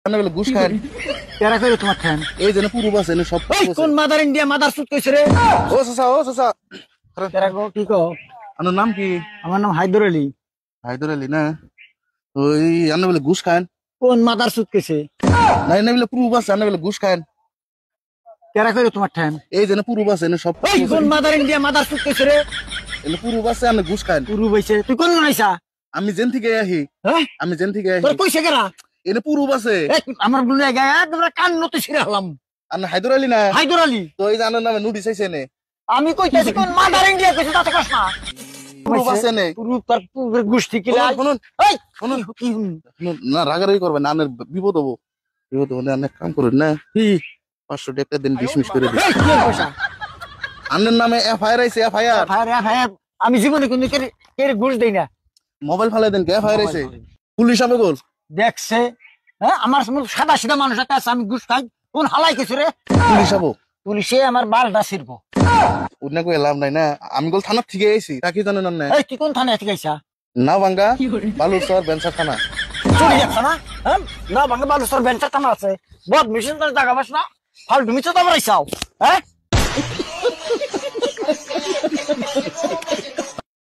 বলে ঘুষ খান তেরা করে তোমার ঠ্যান এই জন্য পুরো বাস এনে সব কোন মাদার ইন্ডিয়া মাদার সুট কইছে রে ও চাচা তেরা কো কি কো আপনার নাম কি? আমার নাম হায়দর আলী। হায়দর আলী না? ওই আন্না বলে ঘুষ খান কোন মাদার সুট কইছে না এনে বলে পুরো বাস আন্না বলে ঘুষ খান তেরা করে তোমার ঠ্যান এই জন্য পুরো বাস এনে সব কোন মাদার ইন্ডিয়া মাদার সুট কইছে রে এনে পুরো বাসে আন্না ঘুষ খান পুরু বইছে তুই কোন নাইছা আমি জেন থেকে আহি হ্যাঁ আমি জেন থেকে আহি তোর কইছে কেরা এনে পুরো বাসে আমার বুলে গায় তোমরা কান নতে ছিড়ে হলাম আন্না হায়দর আলী না? হায়দর আলী তো এই যে আন্নার নামে নোটিস আইছে নে আমি কইতেছি কোন মাদার ইন্ডিয়া কইছে তাতে কস না পুরো বাসে নে পুরু তার পুরো গুষ্টি কিলা শুনুন এই শুনুন কি না রাগারাগি করবেন না আন্নার বিপদ হবো না অনেক কাম করুন না কি 500 টাকা দিন ডিসমিস করে দিন এই কি পয়সা আন্নার নামে এফআইআর আইছে এফআইআর ভাই আমি জীবনে কোন কে ঘুষ দেই না মোবাইল ফালাই দেন কে এফআইআর আইছে পুলিশ হবে গোল দেখছে হ্যাঁ আমার সাদা সিধা মানুষ একটা আছে আমি ঘুষ খাই কোন হালাই কিছু রে পুলিশ হবো পুলিশে আমার বালটা ছিড়বো উঠনা কই লাভ নাই না আমি গোল থানা থেকে আইছি তাকি জানেন না এই কি কোন থানা থেকে আইছা না ভাঙ্গা বালুরচর বেনসা থানা চলে যাচ্ছে না হ্যাঁ না ভাঙে বালুসর বেঞ্চার থানা আছে বহুত মিশন করে জায়গা বাস না ফালতু মিছো তো আইসাও হ্যাঁ